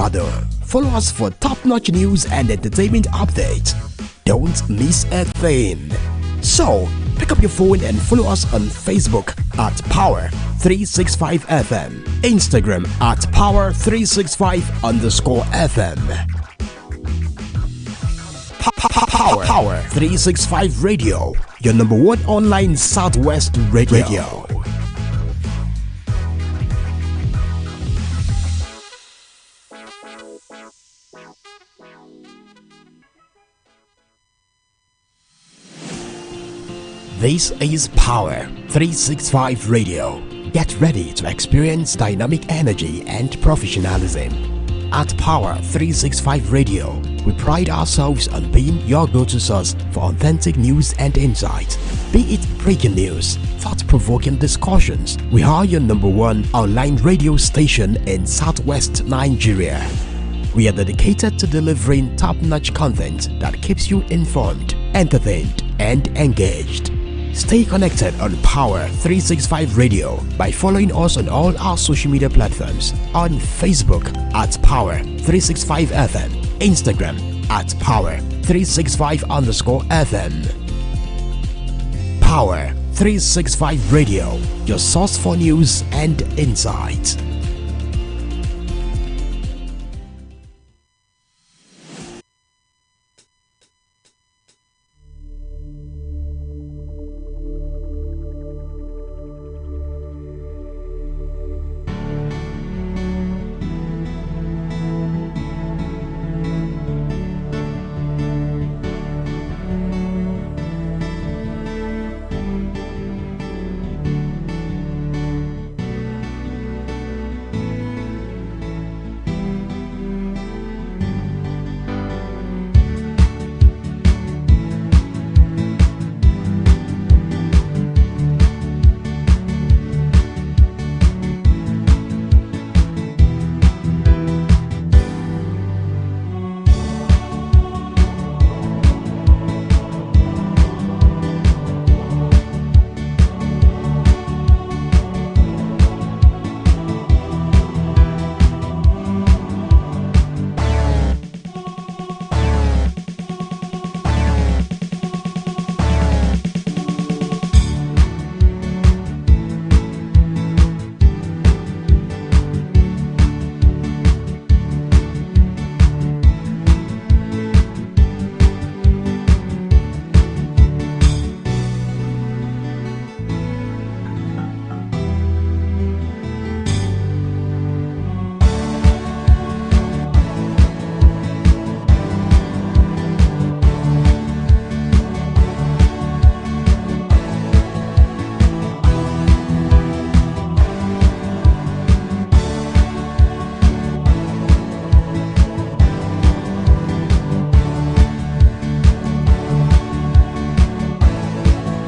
Ibadan. Follow us for top-notch news and entertainment updates. Don't miss a thing. So, pick up your phone and follow us on Facebook at Power365FM, Instagram at Power365_FM. Power 365 Radio, your number one online Southwest radio. This is Power 365 Radio. Get ready to experience dynamic energy and professionalism. At Power 365 Radio, we pride ourselves on being your go-to source for authentic news and insight. Be it breaking news, thought-provoking discussions, we are your number one online radio station in Southwest Nigeria. We are dedicated to delivering top-notch content that keeps you informed, entertained, and engaged. Stay connected on Power 365 Radio by following us on all our social media platforms, on Facebook at Power 365 FM, Instagram at Power 365_FM. Power 365 Radio, your source for news and insight.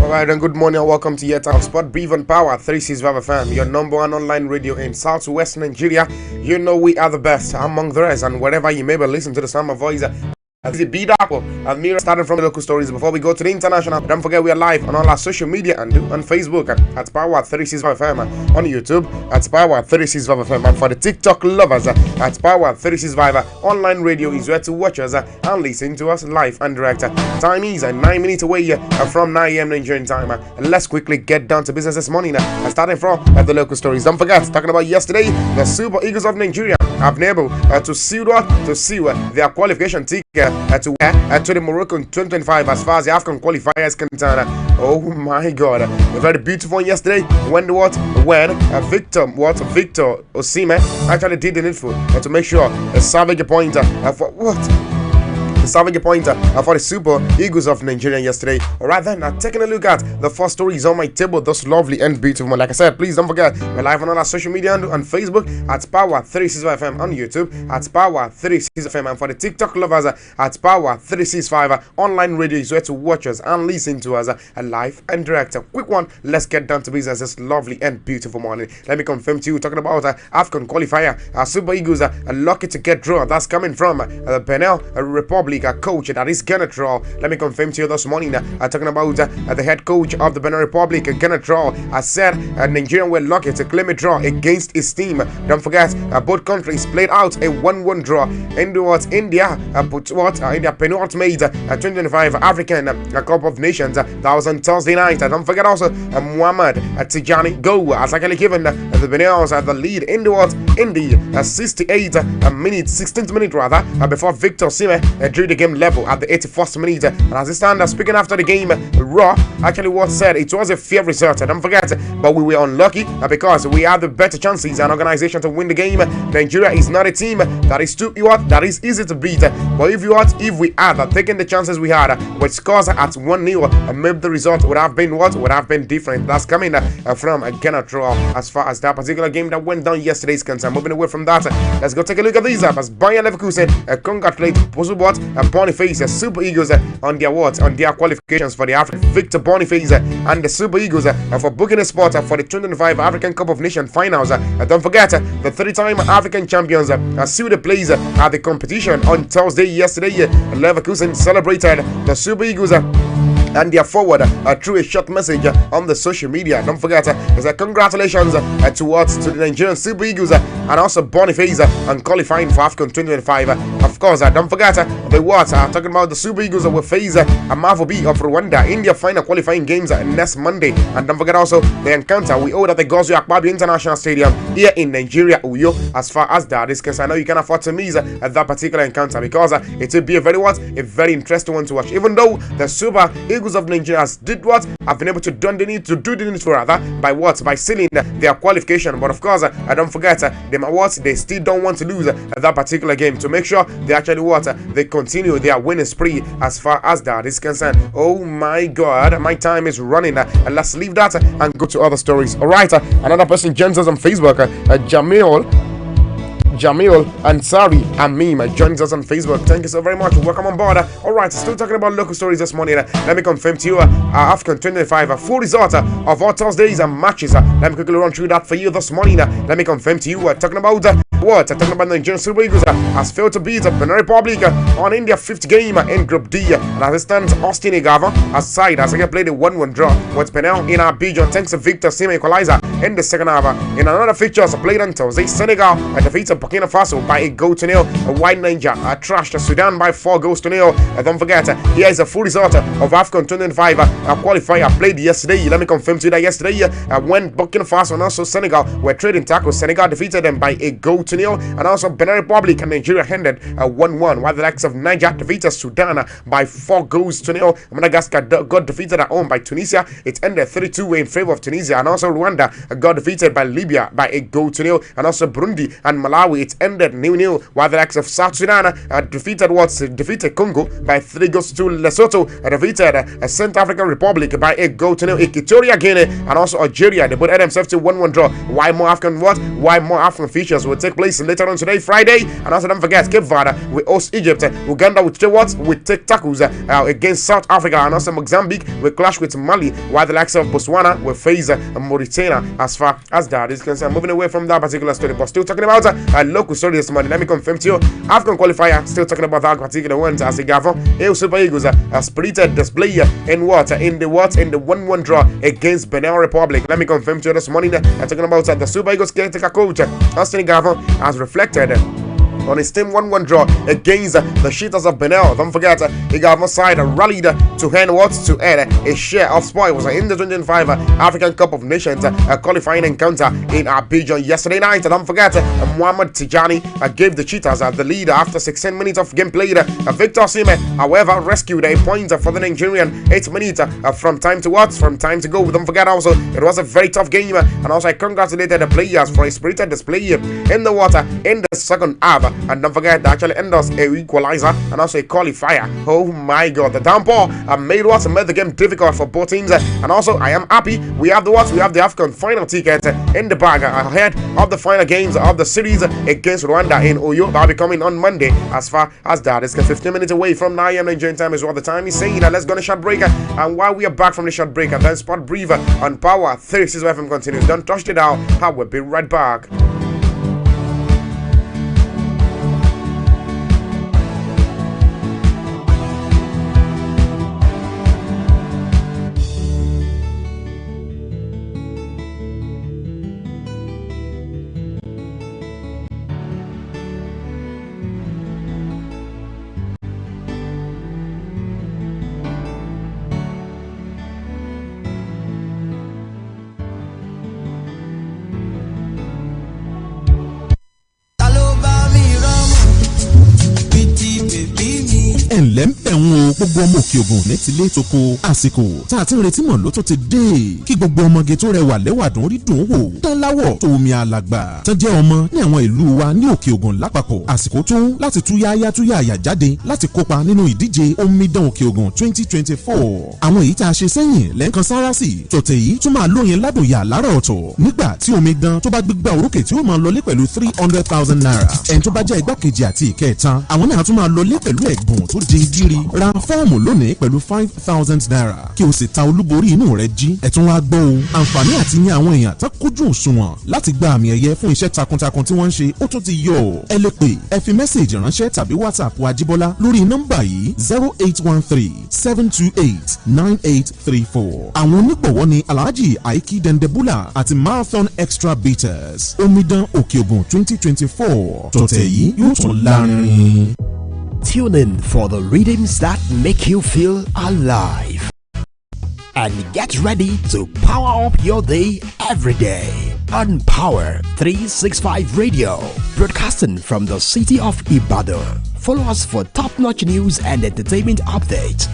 Alright, and good morning and welcome to Yet Out Sport Brief on Power 365 FM, your number one online radio in Southwest Nigeria. You know we are the best among the rest, and wherever you may be listening to the sound of my voice, this is B-Dapple and Mira starting from the local stories. Before we go to the international, don't forget we are live on all our social media and on Facebook at Power 365 FM, on YouTube at Power 365 FM, and for the TikTok lovers at Power 365 online radio is where to watch us and listen to us live and direct. Time is 9 minutes away from 9 a.m. Nigerian time. Let's quickly get down to business this morning. Starting from the local stories. Don't forget, talking about yesterday, the Super Eagles of Nigeria have been able to seal their qualification ticket to the Moroccan 2025 as far as the AFCON qualifier is concerned. Oh my God, a very beautiful one yesterday when Victor Osimhen actually did the needful to make sure a salvage a point for the Super Eagles of Nigeria yesterday. Alright then, taking a look at the first stories on my table, those lovely and beautiful one. Like I said, please don't forget, we're live on all our social media and on Facebook at Power 365 FM, on YouTube at Power 365 FM, and for the TikTok lovers at Power 365 online radio is where to watch us and listen to us live and direct. A quick one, let's get down to business this lovely and beautiful morning. Let me confirm to you, talking about AFCON qualifier, Super Eagles are lucky to get drawn. That's coming from the Benin Republic Republic coach that is Ghana Draw. Let me confirm to you this morning. Talking about the head coach of the Benin Republic, Ghana Draw, has said Nigerian were lucky to claim a draw against his team. Don't forget, both countries played out a 1-1 draw. In what India put what India penultimate 2025 African Cup of Nations. That was on Thursday night. Don't forget also Muhammad Tijani Go has actually given the Benin the lead in the what in the 16th minute rather, before Victor Sime drew the game level at the 81st minute. And as it stands, speaking after the game, Raw actually what said it was a fair result. Don't forget, but we were unlucky because we had the better chances and organization to win the game. Nigeria is not a team that is that is easy to beat. But if we had taken the chances we had with scores at 1-0, maybe the result would have been different. That's coming from Ghana Draw as far as that particular game that went down yesterday is concerned. Moving away from that, let's go take a look at these as Bayern Leverkusen congratulate Boniface Super Eagles on their qualifications for the African. Victor Boniface and the Super Eagles for booking a spot for the 2025 African Cup of Nations finals. Don't forget, the 3-time African champions sealed the place at the competition on Thursday yesterday. Leverkusen celebrated the Super Eagles and their forward through a short message on the social media. Don't forget, there's a congratulations to the Nigerian Super Eagles and also Boniface on qualifying for AFCON 2025. Of course, don't forget talking about the Super Eagles will face Amavubi of Rwanda in their final qualifying games next Monday. And don't forget also the encounter we hold at the Gozo Akpabio International Stadium here in Nigeria, Uyo. As far as that is concerned, I know you can afford to miss that particular encounter because it will be a very interesting one to watch. Even though the Super Eagles of Nigeria have been able to do the need rather by sealing their qualification. But of course, don't forget they still don't want to lose that particular game to make sure they actually they continue their winning spree as far as that is concerned. Oh my God, my time is running. Let's leave that and go to other stories. All right, another person joins us on Facebook, Jamil Ansari Amim joins us on Facebook. Thank you so very much. Welcome on board. Alright, still talking about local stories this morning. Let me confirm to you AFCON 2025 full result of all Thursdays and matches. Let me quickly run through that for you this morning. Let me confirm to you talking about talking about the Nigerian Super Eagles has failed to beat Benin Republic on in their 5th game in Group D. And as it stands, Austin Igava aside has again played a 1-1 draw with Benin in Abidjan thanks to Victor Sime equalizer in the second half. In another fixture played on Thursday, Senegal defeated Burkina Faso by a goal to nil. White Niger trashed Sudan by 4 goals to nil. Don't forget, here is a full result of AFCON 2025 qualifier played yesterday. Let me confirm to you that yesterday when Burkina Faso and also Senegal were trading tackles, Senegal defeated them by a goal to nil, and also Benin Republic and Nigeria ended 1-1, while the likes of Niger defeated Sudan by 4 goals to nil. Madagascar got defeated at home by Tunisia. It ended 3-2 in favor of Tunisia, and also Rwanda got defeated by Libya by a goal to nil, and also Burundi and Malawi it ended 0-0, while the likes of South Sudan defeated Congo by 3 goals to 2. Lesotho defeated Central African Republic by a goal to nil. Equatorial Guinea and also Algeria, they both had themselves to 1-1 draw. Why more African features will take place later on today, Friday. And also don't forget, Cape Verde will host Egypt. Uganda will take tackles against South Africa, and also Mozambique will clash with Mali, while the likes of Botswana will face Mauritania as far as that is concerned. Moving away from that particular story, but still talking about a local story this morning. Let me confirm to you, AFCON qualifier, still talking about that particular ones as a Gavon. Super Eagles spirited display in the 1-1 draw against Benin Republic. Let me confirm to you this morning, talking about the Super Eagles caretaker coach Austin Gavon has reflected on his team 1-1 draw against the Cheetahs of Benin. Don't forget, the government side rallied to hand a share of spoils in the 2025 African Cup of Nations qualifying encounter in Abidjan yesterday night. Don't forget, Muhammad Tijani gave the Cheetahs the lead after 16 minutes of game played. Victor Sime, however, rescued a point for the Nigerian 8 minutes from time to go. Don't forget also, it was a very tough game, and also I congratulated the players for a spirited display in the water in the second half. And don't forget, they actually ended us a equalizer and also a qualifier. Oh my God, the downpour made the game difficult for both teams. And also, I am happy we have the AFCON final ticket in the bag ahead of the final games of the series against Rwanda in Uyo. That'll be coming on Monday. As far as that is 15 minutes away from 9 a.m. Nigerian time is what the time is saying. Let's go on a short break. And while we are back from the short break, then Spot Breather on Power 365 FM continues. Don't touch it down. I will be right back. ńlẹ́ ń bẹ̀ ń o gbogbo ọmọ òkè ògùn ní tilé toko àsìkò tá a ti ń retí mọ̀ ló tó ti dé kí gbogbo ọmọge tó rẹwà lẹ́wàdún rí dùn wò tán láwọ̀ tó omi alàgbà tán jẹ́ ọmọ ní àwọn ìlú wa ní òkè ògùn lápapọ̀ àsìkò tó láti túyáyá jáde láti kópa nínú ìdíje omidan òkè ògùn 2024 àwọn èyí tá a ṣe sẹ́yìn lẹ́ǹkan sára sí tòtẹ̀ yìí tún máa lóyin ládùn yà lára ọ̀tọ̀ nígbà tí omidan tó bá gbégbá orókè tí ó máa lọlé pẹ̀lú 300,000 naira ẹni tó bá jẹ́ igbákejì àti ìkẹta àwọn náà tún máa lọlé pẹ̀lú ẹ̀bùn tó di gírí ra fọ́ọ̀mù lónìí pẹ̀lú 5,000 naira kí o sì ta olúborí inú rẹ jí ẹ̀tún wá gbọ́ o àǹfààní àti yan àwọn èèyàn tó kójú òṣùwọ̀n láti gba àmì ẹ̀yẹ fún iṣẹ́ takuntakun tí wọ́n ń ṣe ó tún ti yọ ẹ lè pè ẹ fi mẹ́sẹ̀gì ránṣẹ́ tàbí whatsapp Ajíbọ́lá lórí nọ́mbà yìí 0813-728-9834 àwọn onígbọ̀wọ́ ni Alhaji Aiki Dendebula àti Marathon Extra Bitters omidan òkè ògùn 2024 tọ̀tẹ̀ yìí yóò tún lárinrin. Tune in for the rhythms that make you feel alive. And get ready to power up your day every day on Power 365 Radio, broadcasting from the city of Ibadan. Follow us for top-notch news and entertainment updates.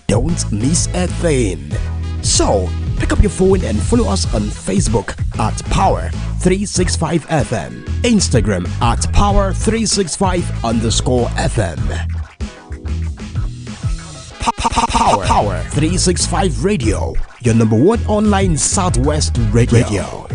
Don't miss a thing. So, pick up your phone and follow us on Facebook at Power 365 FM, Instagram at Power 365 _FM. Power 365 Radio, your number one online Southwest radio.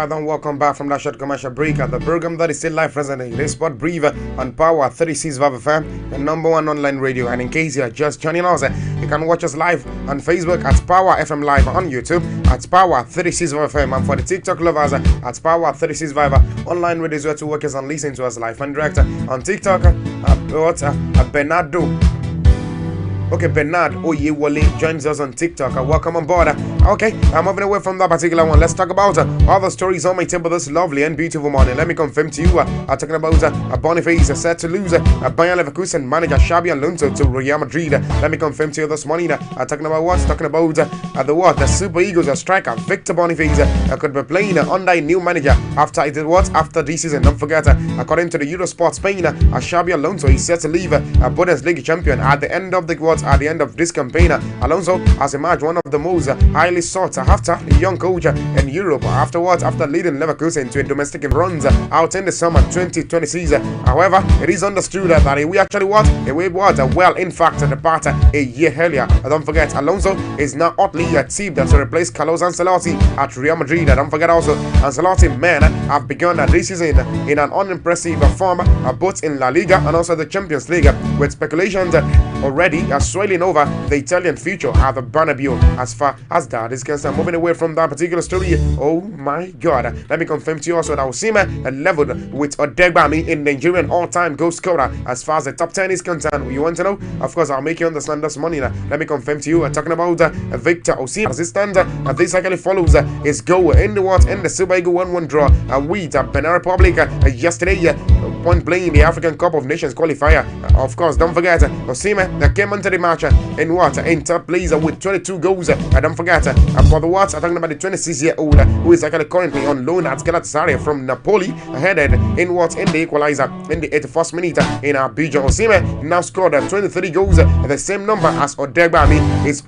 And welcome back from that short commercial break at the program that is still live presently. It is Sport Brief on Power 365 FM, the number one online radio. And in case you are just joining us, you can watch us live on Facebook at Power FM Live, on YouTube at Power 365 FM, and for the TikTok lovers at Power 365 online radio is where to watch us and listen to us live and direct on TikTok at Bernardo. Okay, Bernard Oyewole joins us on TikTok. Welcome on board. Okay, I'm moving away from that particular one. Let's talk about other stories on my table this lovely and beautiful morning. Let me confirm to you, talking about Boniface set to lose Bayer Leverkusen manager Xabi Alonso to Real Madrid. Let me confirm to you this morning, talking about what? Talking about the Super Eagles striker Victor Boniface could be playing under a new manager after it did what? After this season. Don't forget, according to the Eurosport Spain, Xabi Alonso is set to leave Bundesliga champion at the end of the at the end of this campaign. Alonso has emerged one of the most highly sought after young coach in Europe afterwards, after leading Leverkusen to a domestic runs out in the summer 2020 season. However, it is understood that we actually well, in fact, depart a year earlier. Don't forget, Alonso is now hotly tipped to replace Carlos Ancelotti at Real Madrid. Don't forget also, Ancelotti men have begun this season in an unimpressive form, both in La Liga and also the Champions League, with speculations already swirling over the Italian future at the Bernabeu. As far as that is concerned, moving away from that particular story, oh my God, let me confirm to you also that Osimhen leveled with Odegbami in Nigerian all-time goal scorer. As far as the top 10 is concerned, you want to know? Of course, I'll make you understand this morning. Let me confirm to you, talking about Victor Osimhen. As it stands, this actually follows his goal in the Super Eagles 1-1 draw with Benin Republic yesterday, when playing the African Cup of Nations qualifier. Of course, don't forget, Osimhen came into the match in third place with 22 goals. Don't forget, for the I'm talking about the 26-year-old who is actually currently on loan at Galatasaray from Napoli, headed in the equalizer in the 81st minute in Abidjan. Osimhen now scored 23 goals, the same number as Odegbami. Is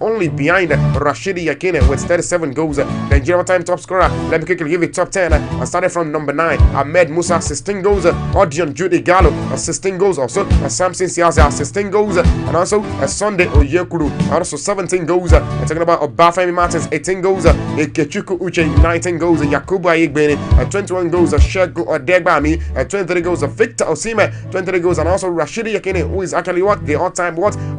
only behind Rashidi Yakine with 37 goals. The Nigerian time top scorer, let me quickly give it top 10. I started from number 9, Ahmed Musa, 16 goals, Odion Jude Gallo, 16 goals also, Samson Siaza, 16 goals, and also Sunday Oyekuru, also 17 goals. I'm talking about Obafemi Martins, 18 goals, Ikechukwu Uche, 19 goals, Yakubu Ayegbeni, 21 goals, Shegun Odegbami, 23 goals, Victor Osimhen, 23 goals, and also Rashidi Yakini, who is actually the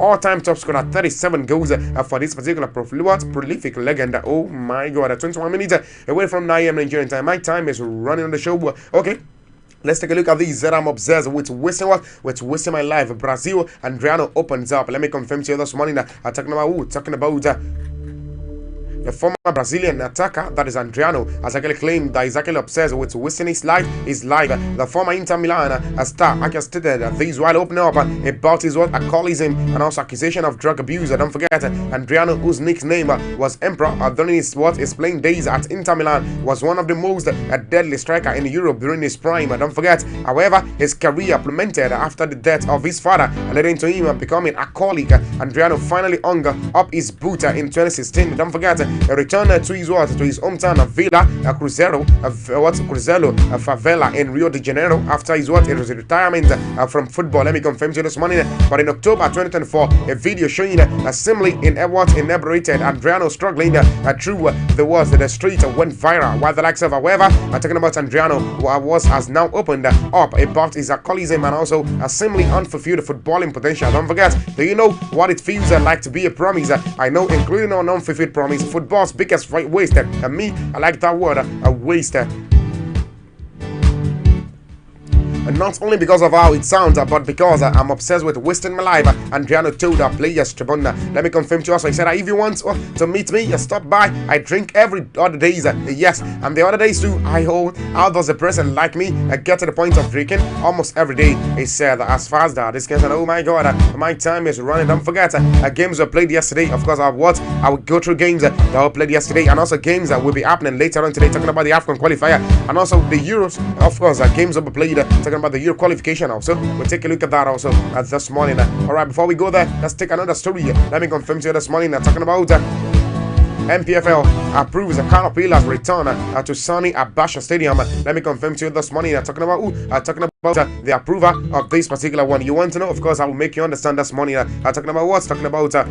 all-time top scorer, 37 goals for this particular prolific legend. Oh my God, 21 minutes away from 9 a.m. Nigerian time. My time is running on the show. Okay. Let's take a look at these that I'm obsessed with wasting my life. Brazil, Adriano opens up. Let me confirm to you this morning that talking about the former Brazilian attacker, that is Adriano, has actually claimed that he's actually obsessed with wasting his life. The former Inter Milan star actually stated this while opening up about his alcoholism and also accusation of drug abuse. Don't forget, Adriano, whose nickname was Emperor during his playing days at Inter Milan, was one of the most deadly striker in Europe during his prime. Don't forget, however, his career plummeted after the death of his father, leading to him becoming a alcoholic. Adriano finally hung up his boot in 2016. Don't forget, he returned to his hometown of Villa Cruzeiro, favela in Rio de Janeiro after his retirement from football. Let me confirm to you this morning. But in October 2024, a video showing assembly in inebriated Adriano struggling through the street went viral. While the likes of, however, talking about Adriano, has now opened up about his alcoholism and also assembly unfulfilled footballing potential. Don't forget, do you know what it feels like to be a promise? I know, including an unfulfilled promise, football's biggest waste. And me, I like that word, a waste. And not only because of how it sounds, but because I'm obsessed with wasting my life. Adriano told our players Tribune. Let me confirm to you also. He said, if you want to meet me, stop by. I drink every other days. Yes, and the other days too. I hold. How does a person like me get to the point of drinking almost every day? He said, as far as that, this guy said, oh my God, my time is running. Don't forget, games were played yesterday. Of course, I will go through games that were played yesterday, and also games that will be happening later on today, talking about the AFCON qualifier, and also the Euros. Of course, games will be played, talking about the Euro qualification also. We'll take a look at that also this morning. Alright, before we go there, let's take another story. Let me confirm to you this morning, talking about MPFL approves a Caterpillar's return to sunny Abasha Stadium. Let me confirm to you this morning, talking about the approval of this particular one. You want to know? Of course, I will make you understand this morning. Talking about what? Talking about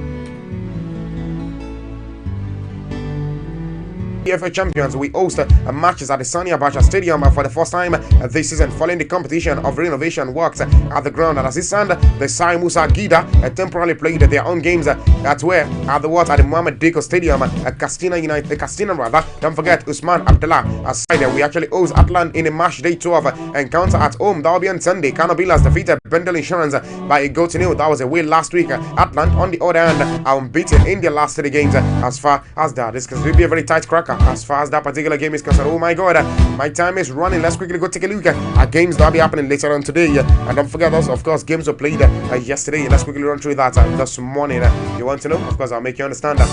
PFA champions will host matches at the Sani Abacha Stadium for the first time this season, following the competition of renovation works at the ground. And as it stands, the Sai Musa Gida temporarily played their own games at the Mohamed Diko Stadium, Castina. Don't forget, Usman Abdullah aside, we actually host Atlant in a match day 12 encounter at home. That will be on Sunday. Canobillas defeated Bendel Insurance by a goal to nil. That was a win last week. Atlant, on the other hand, are unbeaten in their last 3 games. As far as that, this will be a very tight cracker as far as that particular game is concerned. Oh my God, my time is running. Let's quickly go take a look at games that will be happening later on today. And don't forget also, of course, games were played yesterday. Let's quickly run through that this morning. You want to know? Of course, I'll make you understand that.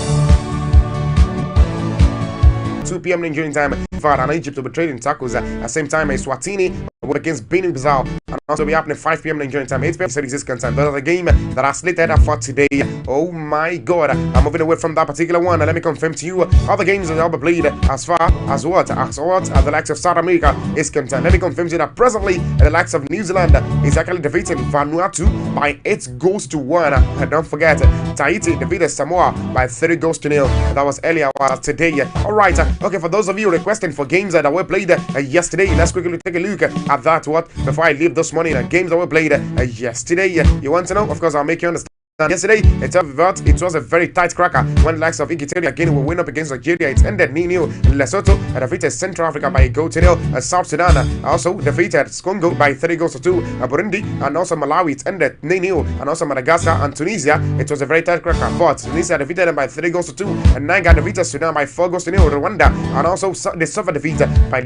2 p.m. Nigerian time, and Egypt will be trading tackles at the same time. Swatini against Benin-Bissau, and also be happening 5 p.m. Nigerian time, 8 p.m. Mexican time. That is the game that are slated for today. Oh my God, I'm moving away from that particular one. Let me confirm to you other games that will be played as far as the likes of South America is concerned. Let me confirm to you that presently the likes of New Zealand is actually defeating Vanuatu by 8-1. And don't forget, Tahiti defeated Samoa by 3-0. That was earlier today. Alright, okay, for those of you requesting for games that were played yesterday, let's quickly take a look at that before I leave this morning. Games that were played yesterday. You want to know? Of course, I'll make you understand. Yesterday, it was a very tight cracker when the likes of Equatorial again will win up against Nigeria. It ended 0-0. Lesotho defeated Central Africa by 1-0. South Sudan also defeated Congo by 3-2. Burundi and also Malawi, it ended 0-0. And also Madagascar and Tunisia, it was a very tight cracker, but Tunisia defeated them by 3-2. And Niger defeated Sudan by 4-0. Rwanda and also they suffered defeat by